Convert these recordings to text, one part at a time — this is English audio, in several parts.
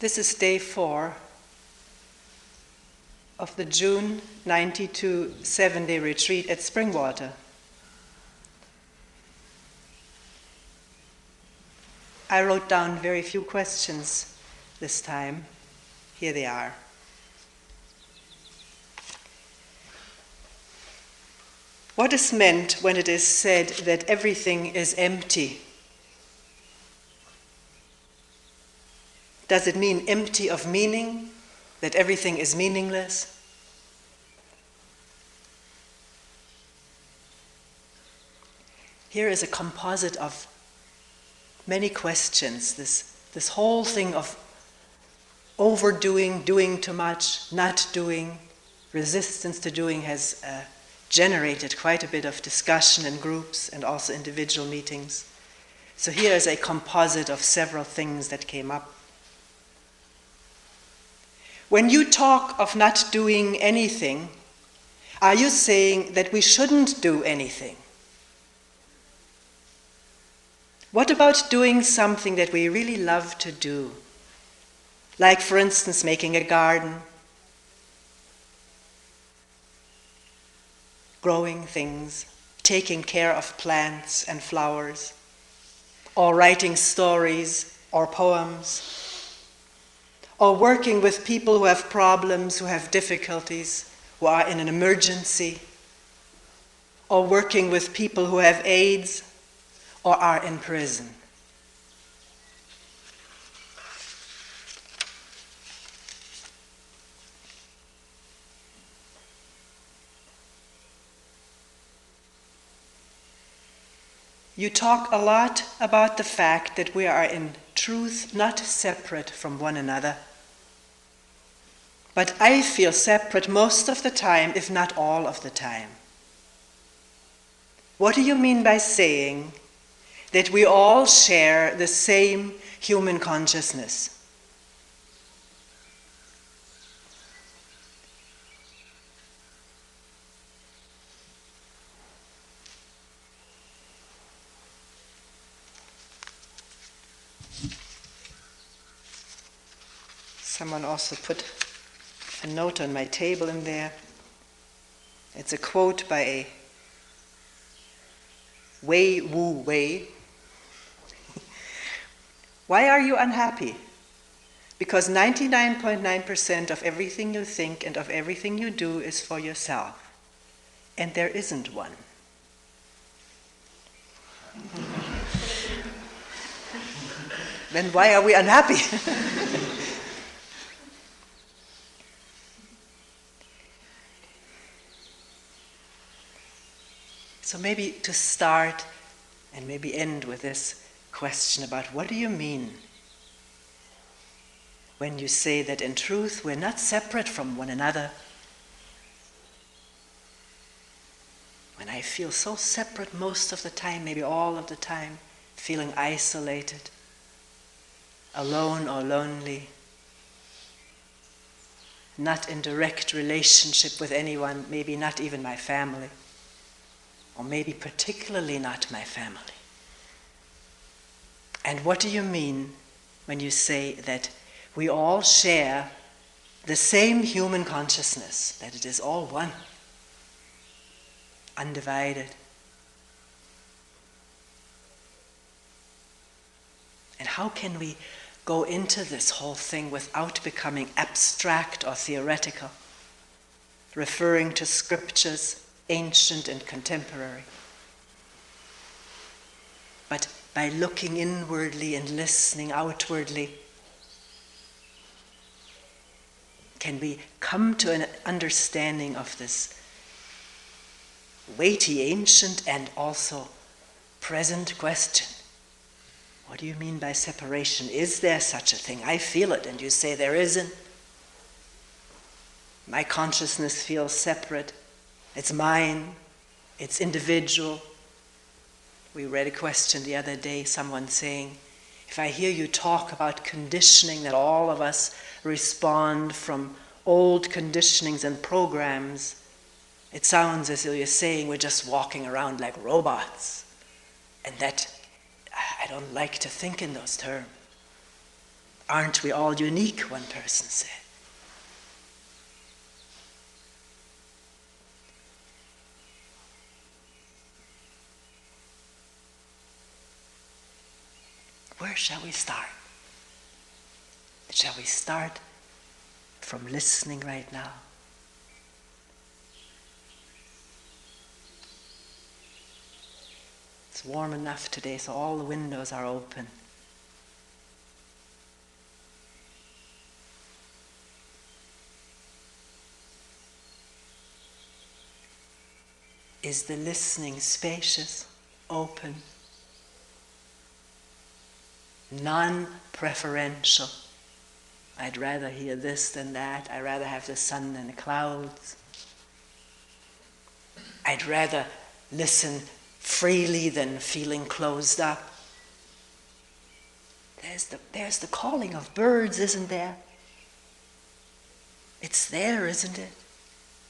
This is day 4 of the June 92 7-day retreat at Springwater. I wrote down very few questions this time. Here they are. What is meant when it is said that everything is empty? Does it mean empty of meaning, that everything is meaningless? Here is a composite of many questions, this whole thing of overdoing, doing too much, not doing, resistance to doing has generated quite a bit of discussion in groups and also individual meetings. So here is a composite of several things that came up. When you talk of not doing anything, are you saying that we shouldn't do anything? What about doing something that we really love to do? Like, for instance, making a garden, growing things, taking care of plants and flowers, or writing stories or poems, or working with people who have problems, who have difficulties, who are in an emergency, or working with people who have AIDS or are in prison. You talk a lot about the fact that we are in truth not separate from one another. But I feel separate most of the time, if not all of the time. What do you mean by saying that we all share the same human consciousness? Someone also put a note on my table in there. It's a quote by a Wei Wu Wei. Why are you unhappy? Because 99.9% of everything you think and of everything you do is for yourself. And there isn't one. Then why are we unhappy? So maybe to start and maybe end with this question about what do you mean when you say that in truth we're not separate from one another? When I feel so separate most of the time, maybe all of the time, feeling isolated, alone or lonely, not in direct relationship with anyone, maybe not even my family, or maybe particularly not my family. And what do you mean when you say that we all share the same human consciousness, that it is all one, undivided? And how can we go into this whole thing without becoming abstract or theoretical, referring to scriptures, ancient and contemporary, but by looking inwardly and listening outwardly, can we come to an understanding of this weighty, ancient, and also present question? What do you mean by separation? Is there such a thing? I feel it, and you say there isn't. My consciousness feels separate. It's mine, it's individual. We read a question the other day, someone saying, if I hear you talk about conditioning, that all of us respond from old conditionings and programs, it sounds as though you're saying we're just walking around like robots. And that, I don't like to think in those terms. Aren't we all unique, one person said. Where shall we start? Shall we start from listening right now? It's warm enough today, so all the windows are open. Is the listening spacious, open, non-preferential? I'd rather hear this than that. I'd rather have the sun than the clouds. I'd rather listen freely than feeling closed up. There's the calling of birds, isn't there? It's there, isn't it?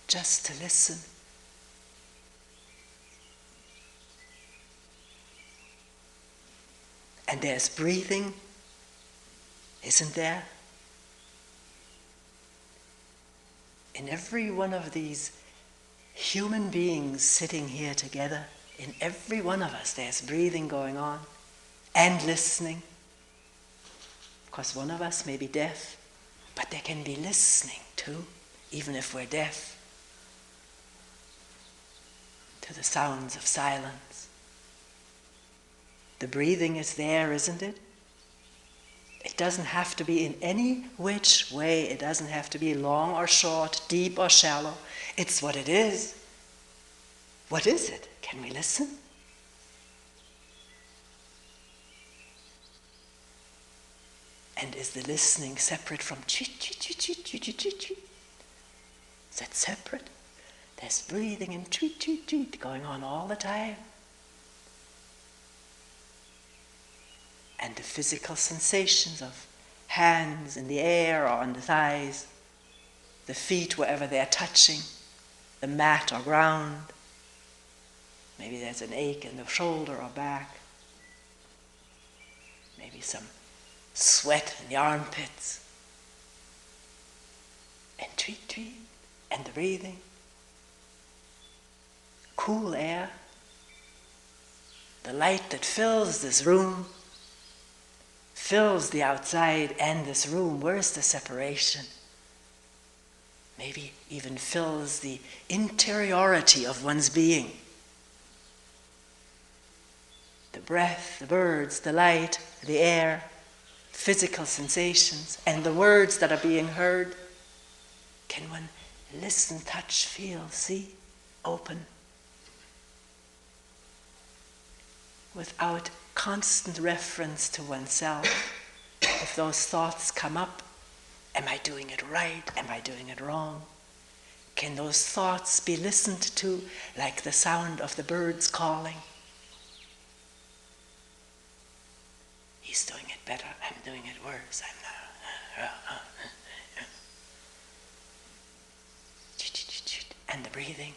Just to listen. And there's breathing, isn't there? In every one of these human beings sitting here together, in every one of us there's breathing going on and listening. Of course, one of us may be deaf, but there can be listening too, even if we're deaf, to the sounds of silence. The breathing is there, isn't it? It doesn't have to be in any which way. It doesn't have to be long or short, deep or shallow. It's what it is. What is it? Can we listen? And is the listening separate from chit, chit, chit, chit, chit, chit, chit, chit? Is that separate? There's breathing and tweet, tweet, tweet going on all the time. And the physical sensations of hands in the air or on the thighs, the feet wherever they're touching, the mat or ground. Maybe there's an ache in the shoulder or back. Maybe some sweat in the armpits. And tweet, tweet, and the breathing. Cool air. The light that fills this room, fills the outside and this room. Where's the separation? Maybe even fills the interiority of one's being. The breath, the birds, the light, the air, physical sensations, and the words that are being heard. Can one listen, touch, feel, see, open? Without constant reference to oneself. If those thoughts come up, am I doing it right? Am I doing it wrong? Can those thoughts be listened to like the sound of the birds calling? He's doing it better, I'm doing it worse. And the breathing,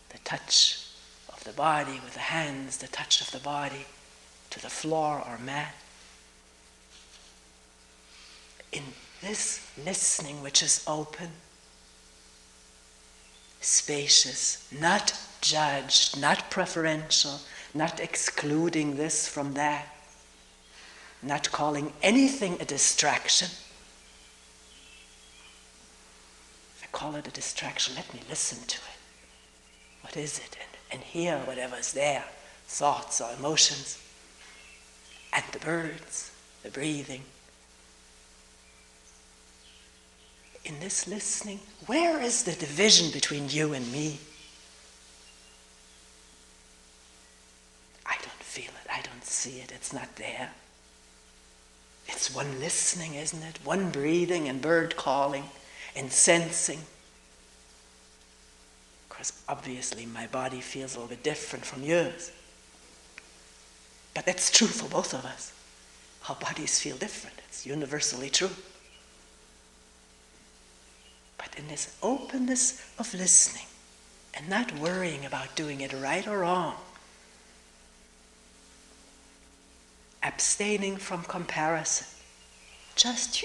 the touch of the body with the hands, the touch of the body to the floor or mat. In this listening which is open, spacious, not judged, not preferential, not excluding this from that, not calling anything a distraction. If I call it a distraction, let me listen to it. What is it? And hear whatever's there, thoughts or emotions, and the birds, the breathing. In this listening, where is the division between you and me? I don't feel it, I don't see it, it's not there. It's one listening, isn't it? One breathing and bird calling and sensing. Of course, obviously my body feels a little bit different from yours. But that's true for both of us. Our bodies feel different. It's universally true. But in this openness of listening and not worrying about doing it right or wrong, abstaining from comparison, just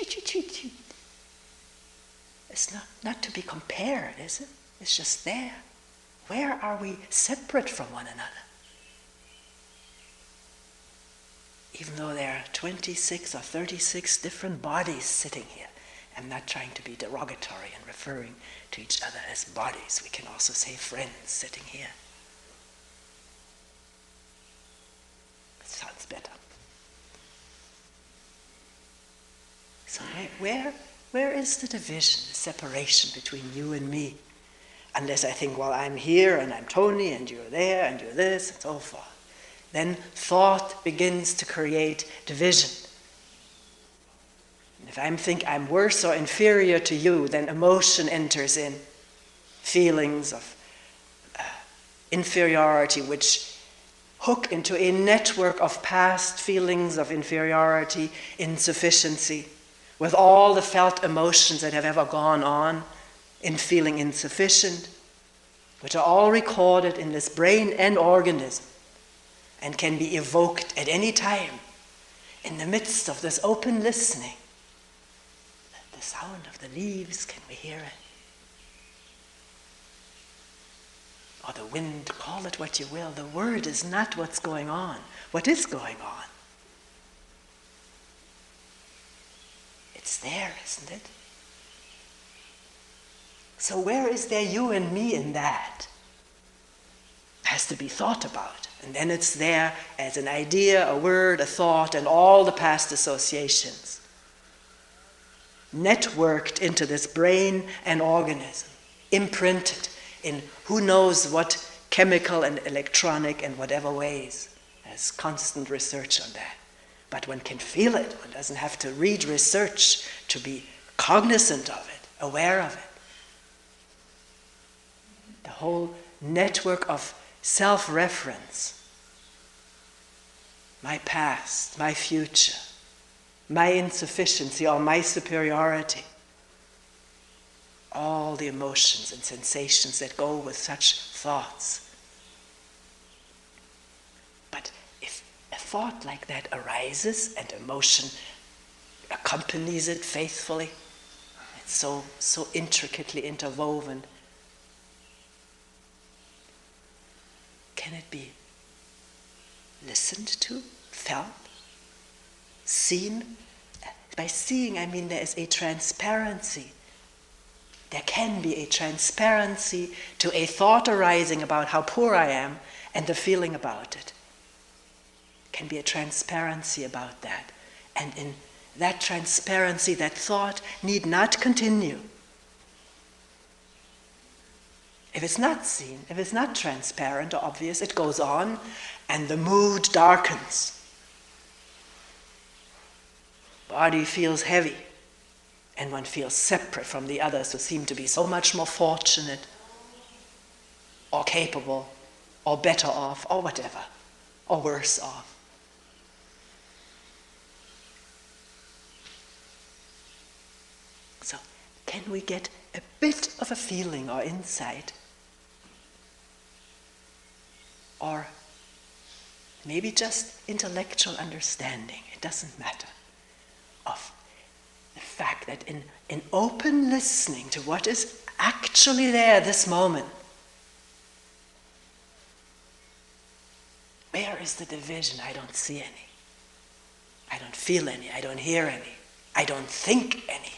it's not to be compared, is it? It's just there. Where are we separate from one another? Even though there are 26 or 36 different bodies sitting here, I'm not trying to be derogatory and referring to each other as bodies. We can also say friends sitting here. It sounds better. So where is the division, the separation between you and me? Unless I think, well, I'm here and I'm Toni and you're there and you're this and so forth. Then thought begins to create division. And if I think I'm worse or inferior to you, then emotion enters in. Feelings of inferiority which hook into a network of past feelings of inferiority, insufficiency, with all the felt emotions that have ever gone on in feeling insufficient, which are all recorded in this brain and organism, and can be evoked at any time in the midst of this open listening. The sound of the leaves, can we hear it? Or the wind, call it what you will. The word is not what's going on. What is going on? It's there, isn't it? So where is there you and me in that? Has to be thought about. And then it's there as an idea, a word, a thought, and all the past associations. Networked into this brain and organism. Imprinted in who knows what chemical and electronic and whatever ways. There's constant research on that. But one can feel it. One doesn't have to read research to be cognizant of it, aware of it. The whole network of self-reference, my past, my future, my insufficiency or my superiority, all the emotions and sensations that go with such thoughts. But if a thought like that arises and emotion accompanies it faithfully, it's so intricately interwoven, can it be listened to, felt, seen? By seeing, I mean there is a transparency. There can be a transparency to a thought arising about how poor I am and the feeling about it. Can be a transparency about that. And in that transparency, that thought need not continue. If it's not seen, if it's not transparent or obvious, it goes on and the mood darkens. Body feels heavy and one feels separate from the others who seem to be so much more fortunate or capable or better off or whatever, or worse off. So, can we get a bit of a feeling or insight, or maybe just intellectual understanding, it doesn't matter, of the fact that in open listening to what is actually there this moment, where is the division? I don't see any. I don't feel any. I don't hear any. I don't think any.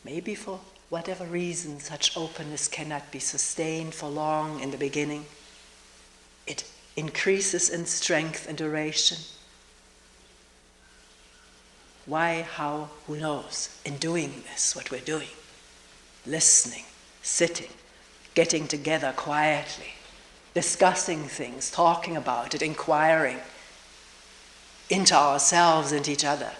Maybe for whatever reason such openness cannot be sustained for long in the beginning. It increases in strength and duration. Why, how, who knows? In doing this, what we're doing, listening, sitting, getting together quietly, discussing things, talking about it, inquiring into ourselves and each other,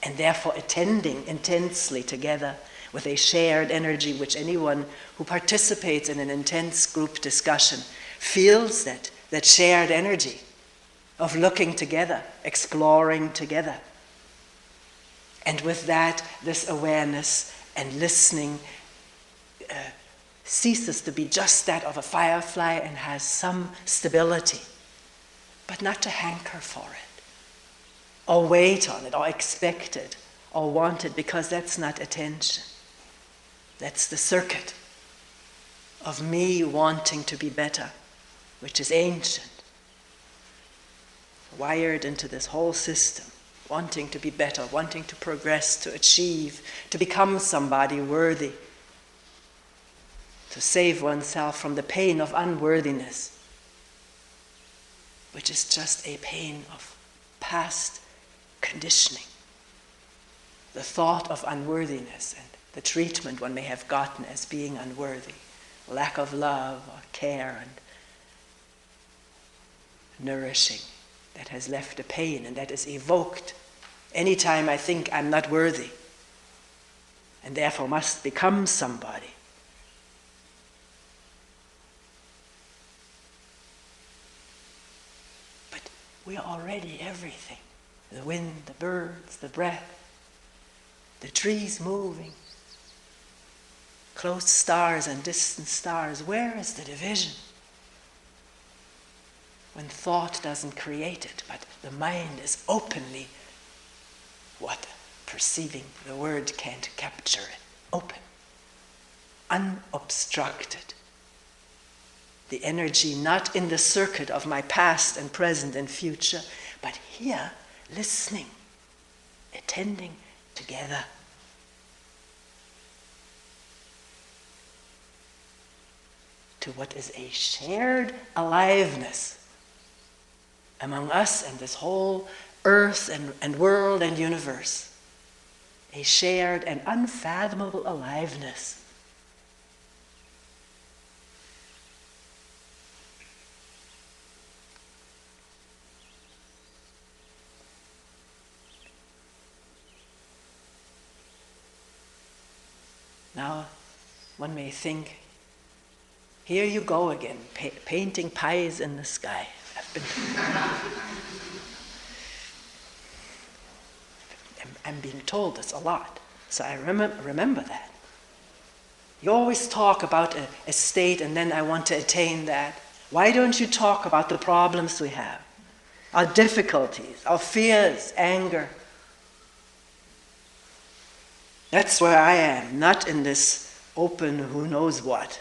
and therefore attending intensely together with a shared energy which anyone who participates in an intense group discussion feels, that shared energy of looking together, exploring together. And with that, this awareness and listening ceases to be just that of a firefly and has some stability, but not to hanker for it, or wait on it, or expect it, or want it, because that's not attention. That's the circuit of me wanting to be better, which is ancient, wired into this whole system, wanting to be better, wanting to progress, to achieve, to become somebody worthy, to save oneself from the pain of unworthiness, which is just a pain of past conditioning. The thought of unworthiness and the treatment one may have gotten as being unworthy, lack of love or care and nourishing, that has left a pain and that is evoked anytime I think I'm not worthy and therefore must become somebody. But we're already everything. The wind, the birds, the breath, the trees moving, close stars and distant stars. Where is the division? When thought doesn't create it, but the mind is openly what? Perceiving. The word can't capture it. Open. Unobstructed. The energy not in the circuit of my past and present and future, but here, listening, attending together. To what is a shared aliveness among us and this whole earth and world and universe. A shared and unfathomable aliveness. Now, one may think, here you go again, painting pies in the sky. I'm being told this a lot, so I remember that. You always talk about a state and then I want to attain that. Why don't you talk about the problems we have? Our difficulties, our fears, anger. That's where I am, not in this open who knows what.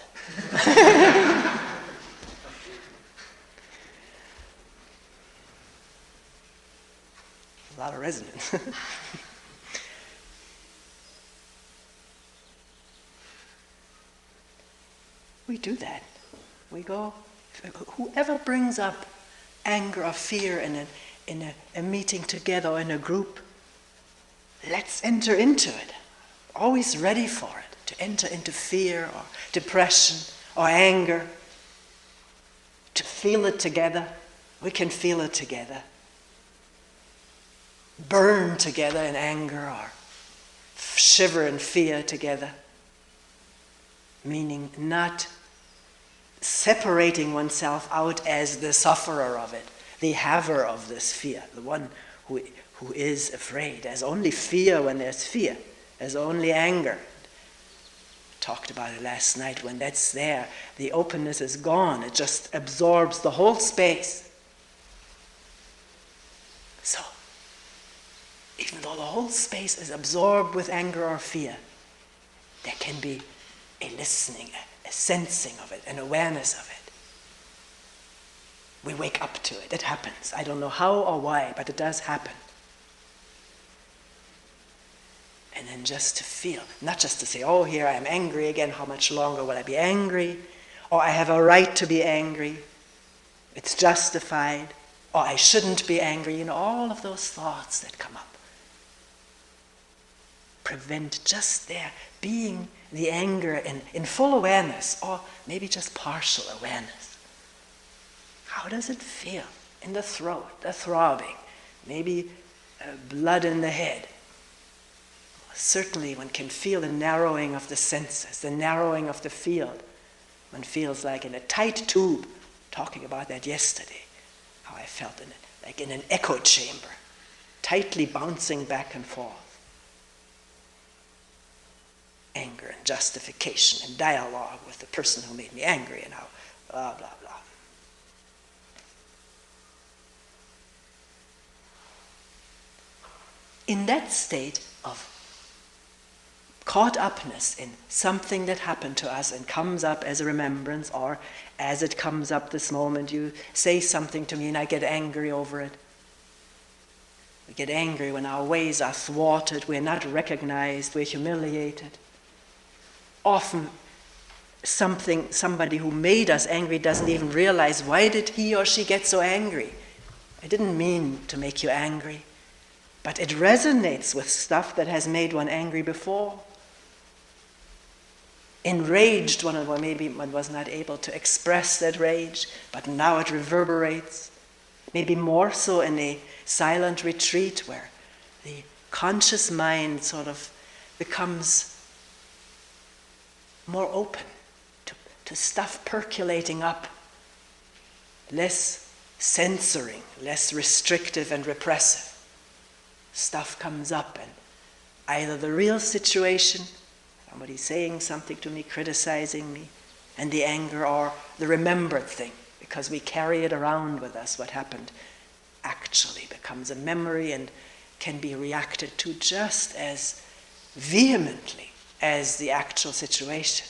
A lot of resonance. We do that. We go, whoever brings up anger or fear in a meeting together or in a group, let's enter into it. Always ready for it, to enter into fear or depression or anger, to feel it together. We can feel it together. Burn together in anger or shiver in fear together. Meaning not separating oneself out as the sufferer of it, the haver of this fear, the one who is afraid. There's only fear when there's fear. There's only anger. Talked about it last night. When that's there, the openness is gone. It just absorbs the whole space. So, even though the whole space is absorbed with anger or fear, there can be a listening, a sensing of it, an awareness of it. We wake up to it. It happens. I don't know how or why, but it does happen. And then just to feel, not just to say, oh, here I am angry again, how much longer will I be angry? Or I have a right to be angry. It's justified. Or I shouldn't be angry. You know, all of those thoughts that come up. Prevent just there being the anger in full awareness, or maybe just partial awareness. How does it feel in the throat, the throbbing, maybe blood in the head? Certainly one can feel the narrowing of the senses, the narrowing of the field. One feels like in a tight tube, talking about that yesterday, how I felt in it, like in an echo chamber, tightly bouncing back and forth. justification and dialogue with the person who made me angry and how blah, blah, blah. In that state of caught upness in something that happened to us and comes up as a remembrance, or as it comes up this moment, you say something to me and I get angry over it. We get angry when our ways are thwarted, we're not recognized, we're humiliated. Often somebody who made us angry doesn't even realize, why did he or she get so angry? I didn't mean to make you angry. But it resonates with stuff that has made one angry before. Enraged one, or maybe one was not able to express that rage, but now it reverberates. Maybe more so in a silent retreat where the conscious mind sort of becomes more open to stuff percolating up, less censoring, less restrictive and repressive. Stuff comes up, and either the real situation, somebody saying something to me, criticizing me, and the anger, or the remembered thing, because we carry it around with us, what happened actually becomes a memory and can be reacted to just as vehemently as the actual situation.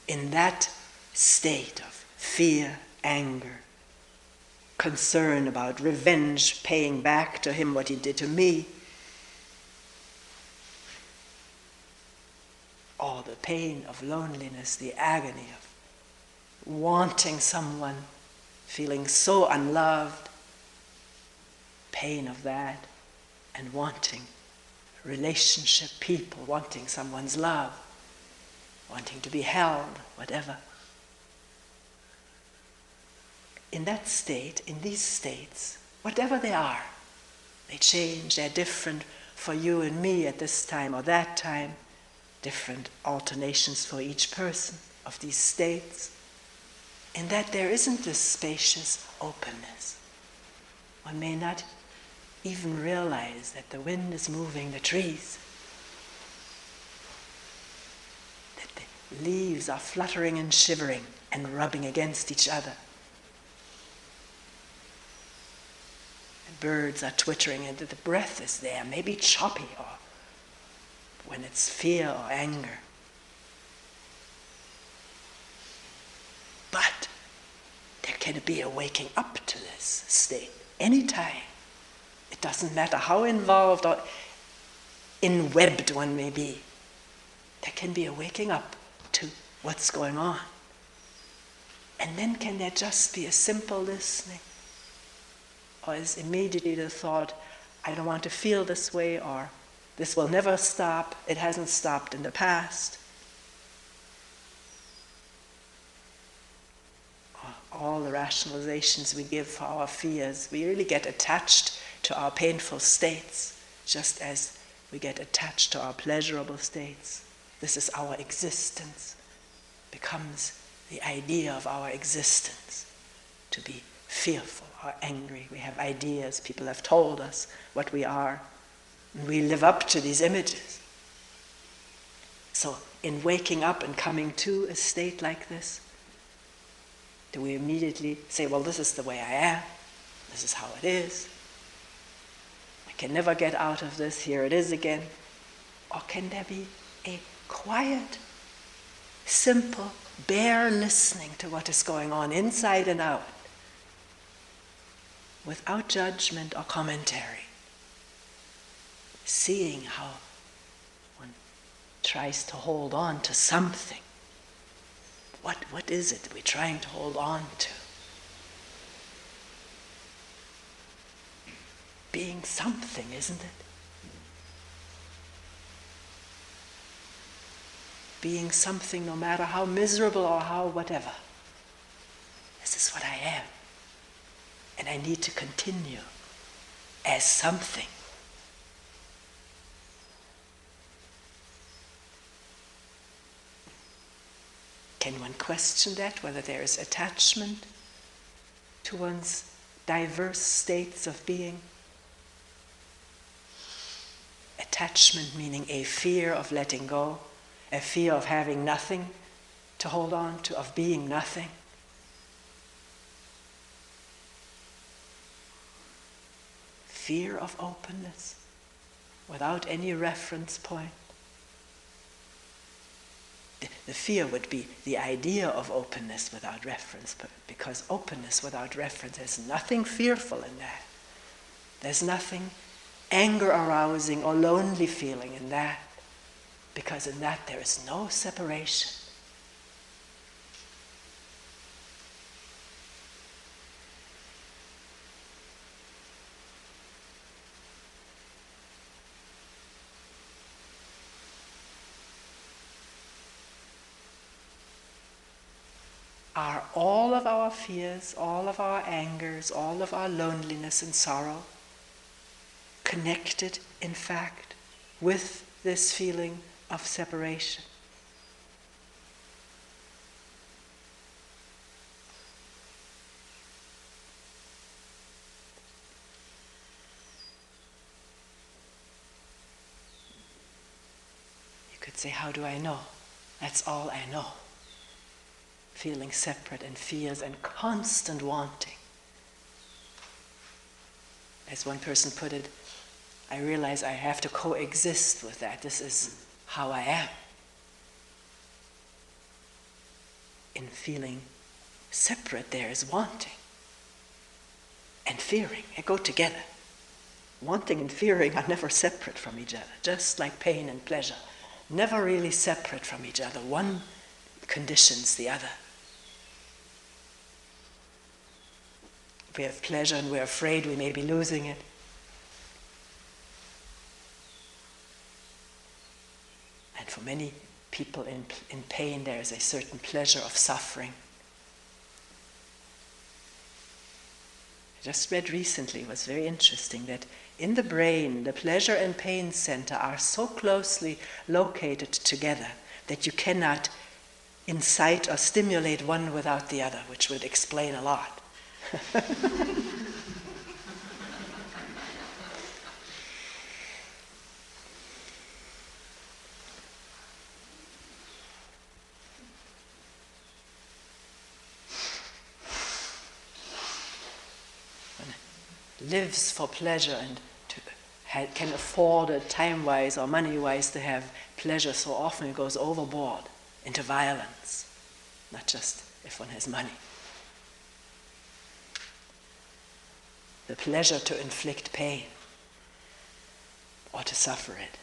In that state of fear, anger, concern about revenge, paying back to him what he did to me, or the pain of loneliness, the agony of wanting someone, feeling so unloved, pain of that, and wanting relationship, people, wanting someone's love, wanting to be held, whatever. In that state, in these states, whatever they are, they change, they're different for you and me at this time or that time, different alternations for each person of these states, in that there isn't this spacious openness. One may not even realize that the wind is moving the trees, that the leaves are fluttering and shivering and rubbing against each other. Birds are twittering, and the breath is there, maybe choppy, or when it's fear or anger. But there can be a waking up to this state anytime. It doesn't matter how involved or enwebbed one may be. There can be a waking up to what's going on. And then can there just be a simple listening? Or is immediately the thought, I don't want to feel this way, or this will never stop, it hasn't stopped in the past. All the rationalizations we give for our fears, we really get attached to our painful states, just as we get attached to our pleasurable states. This is our existence, becomes the idea of our existence, to be fearful or angry. We have ideas, people have told us what we are, and we live up to these images. So in waking up and coming to a state like this, do we immediately say, well, this is the way I am, this is how it is, I can never get out of this, here it is again? Or can there be a quiet, simple, bare listening to what is going on inside and out, without judgment or commentary, seeing how one tries to hold on to something. What is it we're trying to hold on to? Being something, isn't it? Being something no matter how miserable or how whatever. This is what I am. And I need to continue as something. Can one question that, whether there is attachment to one's diverse states of being? attachment meaning a fear of letting go, a fear of having nothing to hold on to, of being nothing. Fear of openness without any reference point. The fear would be the idea of openness without reference, because openness without reference, there's nothing fearful in that. There's nothing anger arousing or lonely feeling in that, because in that there is no separation. Are all of our fears, all of our angers, all of our loneliness and sorrow connected, in fact, with this feeling of separation? You could say, how do I know? That's all I know. Feeling separate and fears and constant wanting. As one person put it, I realize I have to coexist with that. This is how I am. In feeling separate, there is wanting and fearing. They go together. Wanting and fearing are never separate from each other, just like pain and pleasure. Never really separate from each other. One conditions the other. If we have pleasure and we're afraid we may be losing it, and for many people in pain there is a certain pleasure of suffering. I just read recently, it was very interesting, that in the brain the pleasure and pain center are so closely located together that you cannot incite or stimulate one without the other, which would explain a lot. Lives for pleasure and can afford it time-wise or money-wise to have pleasure, so often it goes overboard into violence, not just if one has money. The pleasure to inflict pain or to suffer it.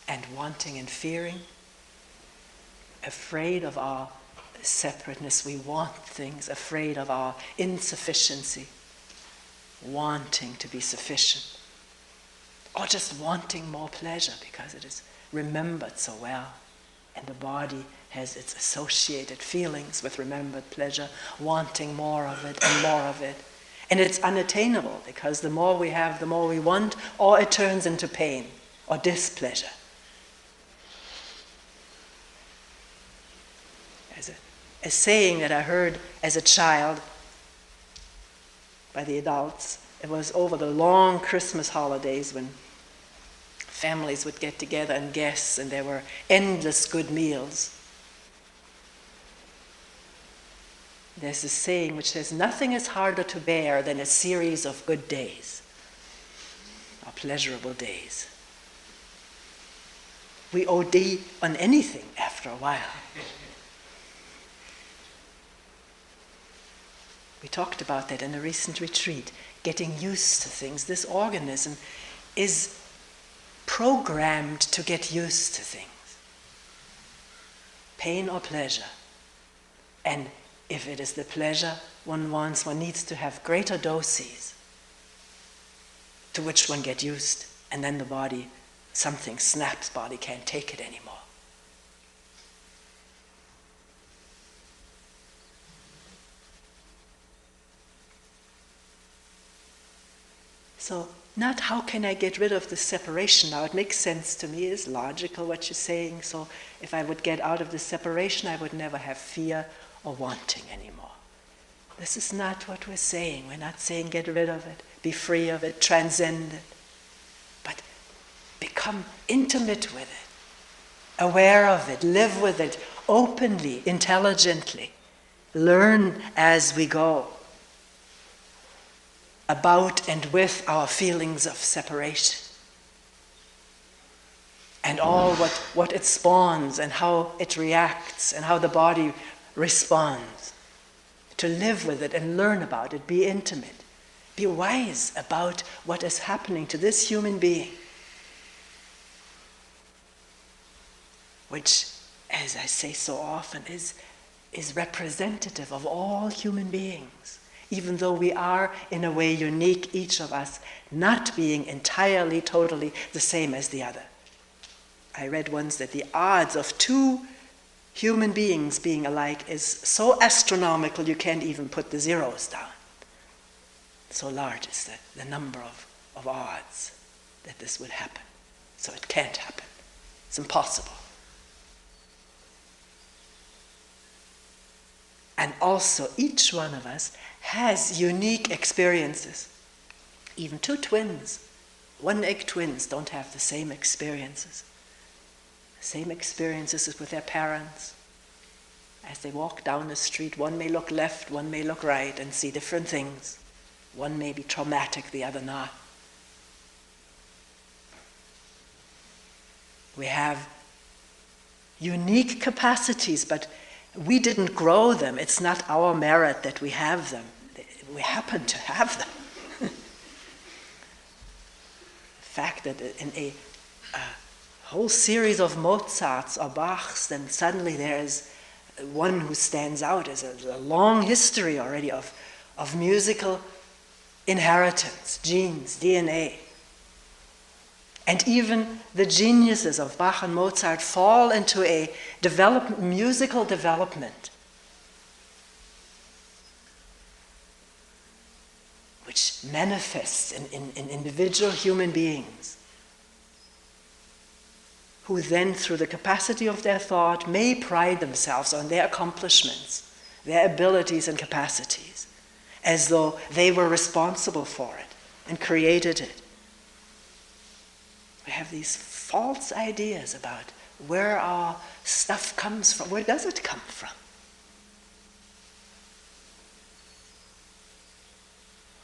And wanting and fearing, afraid of our separateness, we want things, afraid of our insufficiency, wanting to be sufficient, or just wanting more pleasure because it is remembered so well, and the body has its associated feelings with remembered pleasure, wanting more of it and more of it. And it's unattainable because the more we have, the more we want, or it turns into pain or displeasure. A saying that I heard as a child by the adults, it was over the long Christmas holidays when families would get together and guests, and there were endless good meals. There's a saying which says, nothing is harder to bear than a series of good days, or pleasurable days. We OD on anything after a while. We talked about that in a recent retreat, getting used to things. This organism is programmed to get used to things, pain or pleasure. And if it is the pleasure one wants, one needs to have greater doses to which one gets used, and then the body, something snaps, body can't take it anymore. So Not how can I get rid of this separation. Now it makes sense to me, it's logical what you're saying, so if I would get out of this separation, I would never have fear or wanting anymore. This is not what we're saying. We're not saying get rid of it, be free of it, transcend it. But become intimate with it, aware of it, live with it openly, intelligently. Learn as we go about and with our feelings of separation and all what it spawns and how it reacts and how the body responds. To live with it and learn about it, be intimate, be wise about what is happening to this human being, which, as I say so often, is representative of all human beings, even though we are, in a way, unique, each of us, not being entirely, totally the same as the other. I read once that the odds of two human beings being alike is so astronomical you can't even put the zeros down. So large is the number of odds that this would happen. So it can't happen. It's impossible. And also, each one of us has unique experiences. Even two twins, one-egg twins, don't have the same experiences. Same experiences as with their parents. As they walk down the street, one may look left, one may look right and see different things. One may be traumatic, the other not. We have unique capacities, but we didn't grow them. It's not our merit that we have them. We happen to have them. The fact that in a whole series of Mozarts or Bachs, then suddenly there is one who stands out as a long history already of musical inheritance, genes, DNA. And even the geniuses of Bach and Mozart fall into a musical development which manifests in individual human beings, who then, through the capacity of their thought, may pride themselves on their accomplishments, their abilities and capacities, as though they were responsible for it and created it. We have these false ideas about where our stuff comes from. Where does it come from?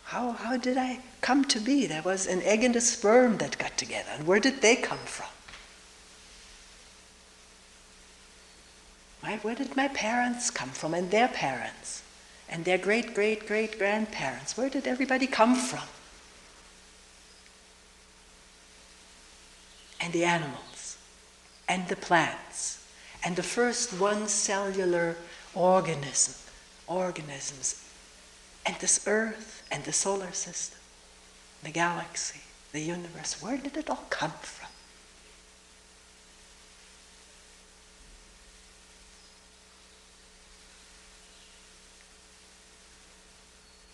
How did I come to be? There was an egg and a sperm that got together, and where did they come from? Where did my parents come from, and their parents, and their great-great-great-grandparents? Where did everybody come from? And the animals, and the plants, and the first one-cellular organisms, and this earth, and the solar system, the galaxy, the universe. Where did it all come from?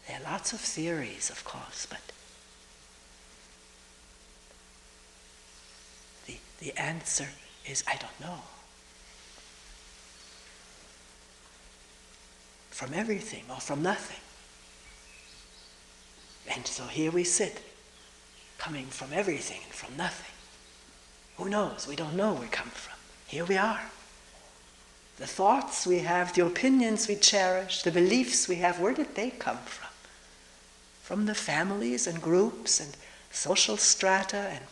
There are lots of theories, of course, but the answer is, I don't know. From everything or from nothing. And so here we sit, coming from everything and from nothing. Who knows? We don't know where we come from. Here we are. The thoughts we have, the opinions we cherish, the beliefs we have, where did they come from? From the families and groups and social strata and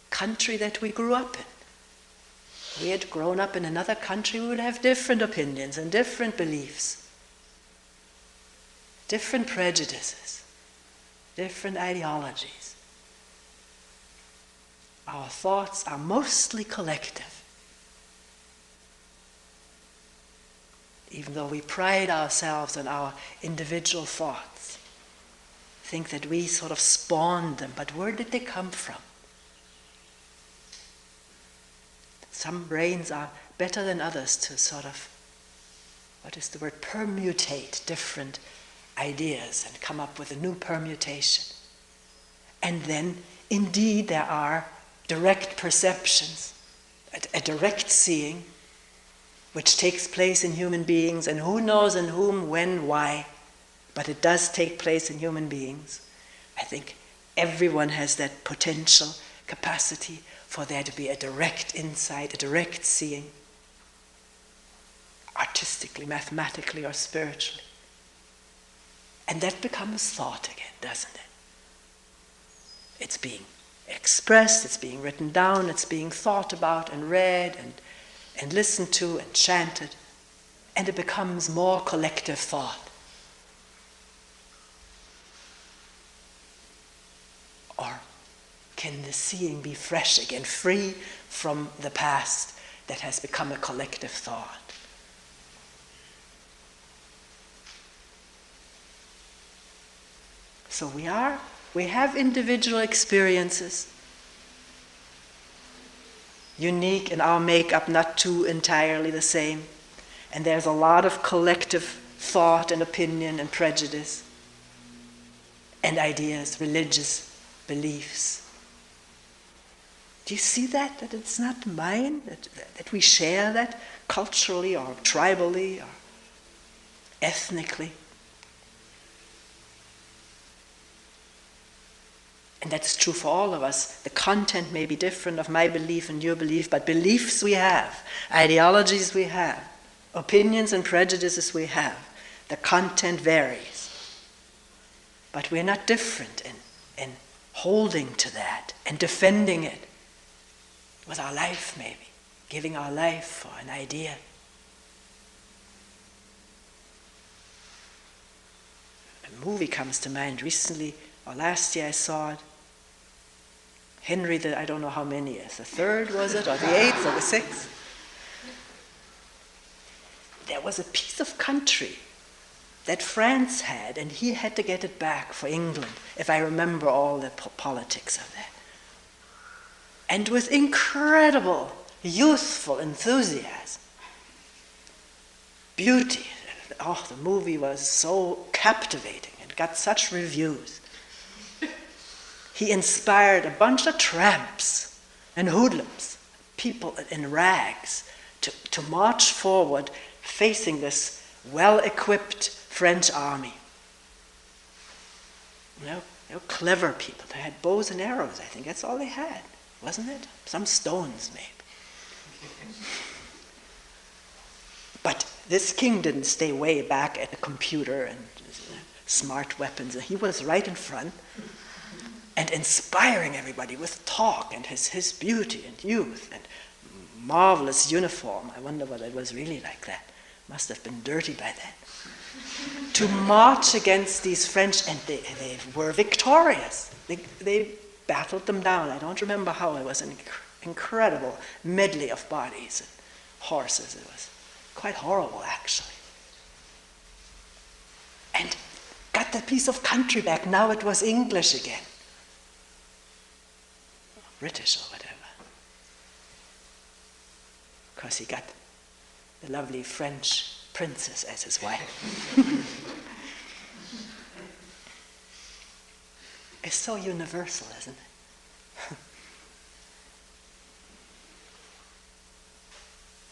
country that we grew up in. If we had grown up in another country, we would have different opinions and different beliefs, different prejudices, different ideologies. Our thoughts are mostly collective. Even though we pride ourselves on our individual thoughts, think that we sort of spawned them, but where did they come from? Some brains are better than others to sort of, permutate different ideas and come up with a new permutation. And then, indeed, there are direct perceptions, a direct seeing, which takes place in human beings, and who knows in whom, when, why, but it does take place in human beings. I think everyone has that potential capacity for there to be a direct insight, a direct seeing, artistically, mathematically, or spiritually. And that becomes thought again, doesn't it? It's being expressed, it's being written down, it's being thought about and read and listened to and chanted, and it becomes more collective thought. Or can the seeing be fresh again, free from the past that has become a collective thought? So we have individual experiences, unique in our makeup, not too entirely the same. And there's a lot of collective thought and opinion and prejudice and ideas, religious beliefs. Do you see that? That it's not mine? That we share that culturally or tribally or ethnically? And that's true for all of us. The content may be different of my belief and your belief, but beliefs we have, ideologies we have, opinions and prejudices we have. The content varies. But we're not different in holding to that and defending it with our life, maybe, giving our life for an idea. A movie comes to mind recently, or last year I saw it. Henry, I don't know how many is, the third was it, or the eighth, or the sixth? There was a piece of country that France had, and he had to get it back for England, if I remember all the politics of that. And with incredible, youthful enthusiasm, beauty. Oh, the movie was so captivating and got such reviews. He inspired a bunch of tramps and hoodlums, people in rags, to march forward facing this well-equipped French army. You know, they were clever people. They had bows and arrows, I think. That's all they had, wasn't it? Some stones, maybe. But this king didn't stay way back at a computer and smart weapons. He was right in front and inspiring everybody with talk and his beauty and youth and marvelous uniform. I wonder what it was really like that. Must have been dirty by then. To march against these French, and they were victorious. They battled them down. I don't remember how. It was an incredible medley of bodies and horses. It was quite horrible, actually. And got that piece of country back. Now it was English again. British or whatever. Because he got the lovely French princess as his wife. It's so universal, isn't it?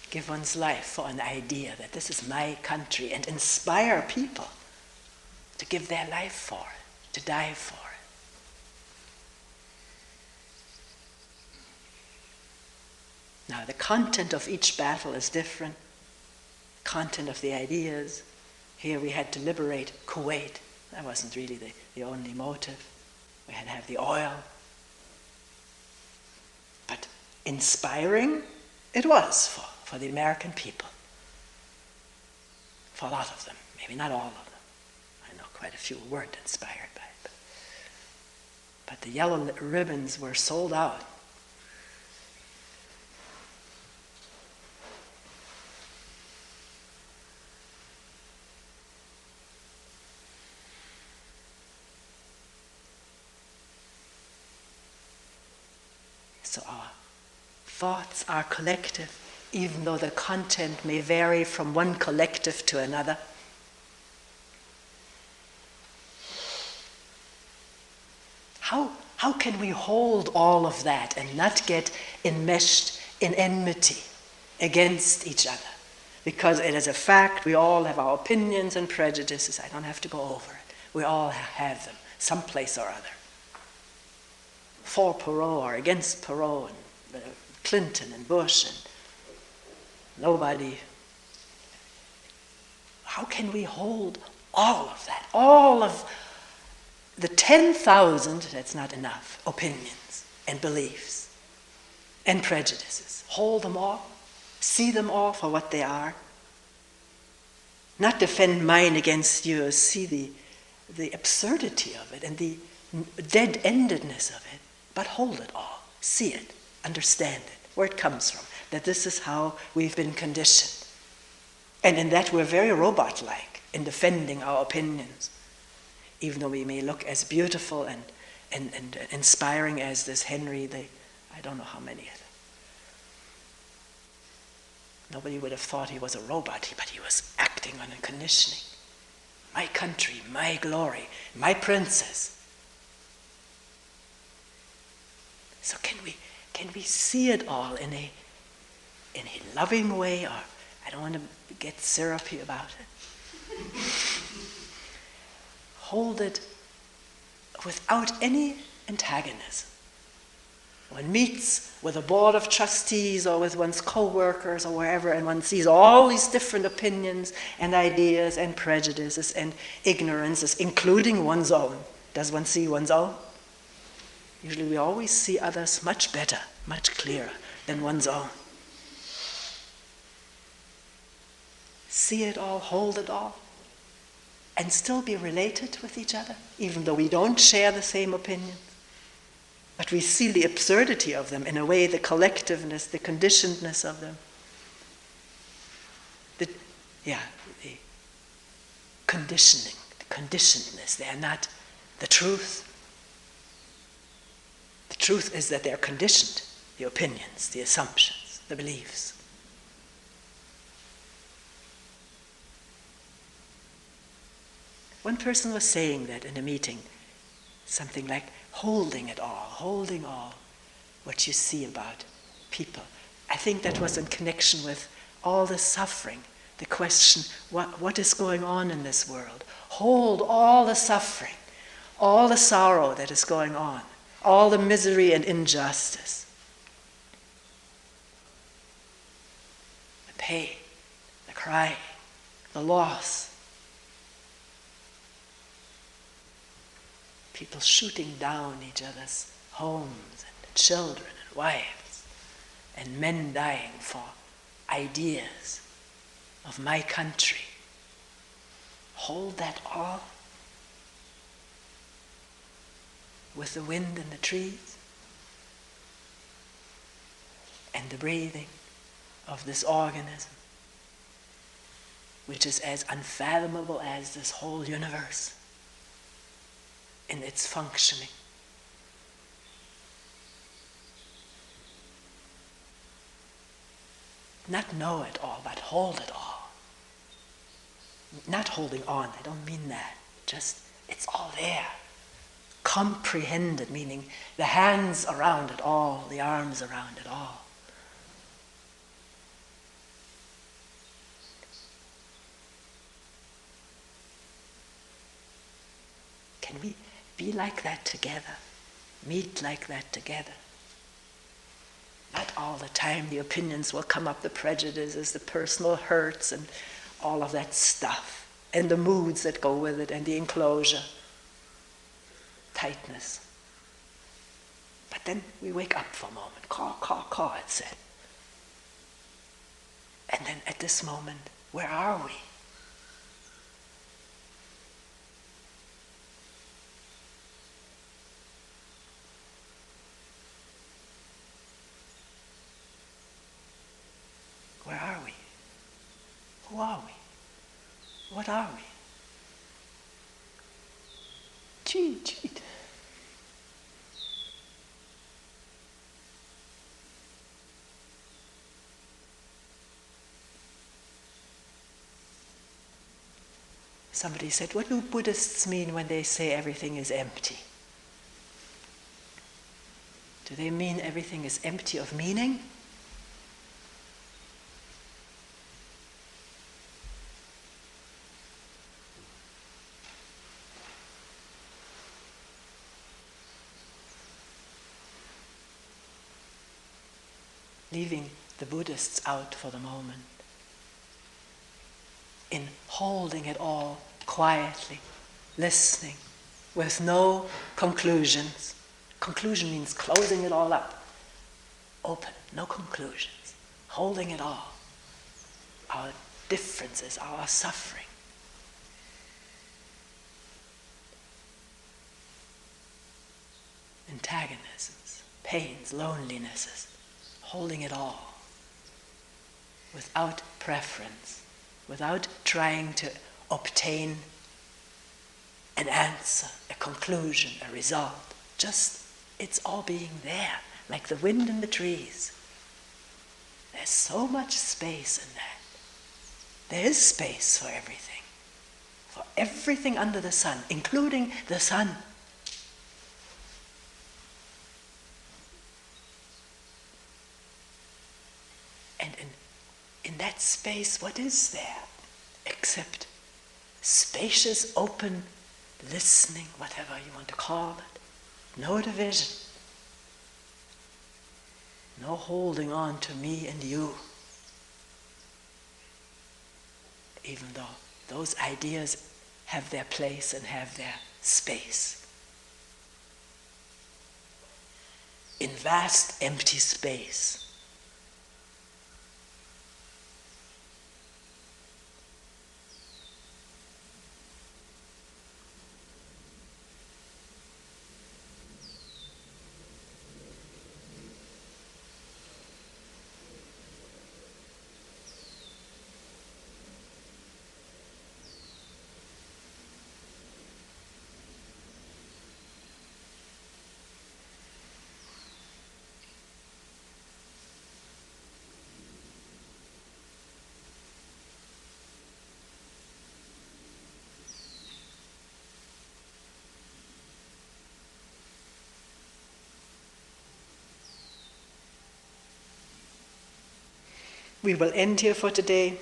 Give one's life for an idea that this is my country and inspire people to give their life for it, to die for it. Now, the content of each battle is different. Content of the ideas. Here we had to liberate Kuwait. That wasn't really the only motive. We had to have the oil. But inspiring it was for the American people. For a lot of them. Maybe not all of them. I know quite a few weren't inspired by it. But the yellow ribbons were sold out. So our thoughts are collective, even though the content may vary from one collective to another. How can we hold all of that and not get enmeshed in enmity against each other? Because it is a fact, we all have our opinions and prejudices. I don't have to go over it. We all have them, someplace or other. For Perot or against Perot, and Clinton and Bush, and nobody. How can we hold all of that? All of the 10,000, that's not enough, opinions and beliefs and prejudices. Hold them all. See them all for what they are. Not defend mine against yours. See the absurdity of it and the dead-endedness of it. But hold it all. See it. Understand it. Where it comes from. That this is how we've been conditioned. And in that we're very robot-like in defending our opinions. Even though we may look as beautiful and inspiring as this Henry, I don't know how many of them. Nobody would have thought he was a robot, but he was acting on a conditioning. My country, my glory, my princess. So can we see it all in a loving way, or I don't want to get syrupy about it. Hold it without any antagonism. One meets with a board of trustees or with one's co-workers or wherever, and one sees all these different opinions and ideas and prejudices and ignorances, including one's own. Does one see one's own? Usually we always see others much better, much clearer than one's own. See it all, hold it all, and still be related with each other, even though we don't share the same opinions. But we see the absurdity of them, in a way, the collectiveness, the conditionedness of them. The conditioning, the conditionedness. They are not the truth. The truth is that they are conditioned, the opinions, the assumptions, the beliefs. One person was saying that in a meeting, something like, holding it all, holding all what you see about people. I think that was in connection with all the suffering, the question, what is going on in this world? Hold all the suffering, all the sorrow that is going on, all the misery and injustice, the pain, the crying, the loss. People shooting down each other's homes and children and wives, and men dying for ideas of my country. Hold that all with the wind and the trees and the breathing of this organism, which is as unfathomable as this whole universe in its functioning. Not know it all, but hold it all. Not holding on, I don't mean that. Just, it's all there. Comprehended, meaning the hands around it all, the arms around it all. Can we be like that together? Meet like that together? Not all the time the opinions will come up, the prejudices, the personal hurts, and all of that stuff, and the moods that go with it, and the enclosure, tightness. But then we wake up for a moment, caw, it said. And then at this moment, where are we? Where are we? Who are we? What are we? Cheat. Somebody said, what do Buddhists mean when they say everything is empty? Do they mean everything is empty of meaning? Leaving the Buddhists out for the moment, in holding it all quietly, listening, with no conclusions. Conclusion means closing it all up. Open, no conclusions. Holding it all. Our differences, our suffering. Antagonisms, pains, lonelinesses. Holding it all. Without preference. Without trying to obtain an answer, a conclusion, a result. Just, it's all being there, like the wind in the trees. There's so much space in that. There is space for everything under the sun, including the sun. And in that space, what is there? Except spacious, open, listening, whatever you want to call it. No division. No holding on to me and you. Even though those ideas have their place and have their space. In vast empty space. We will end here for today.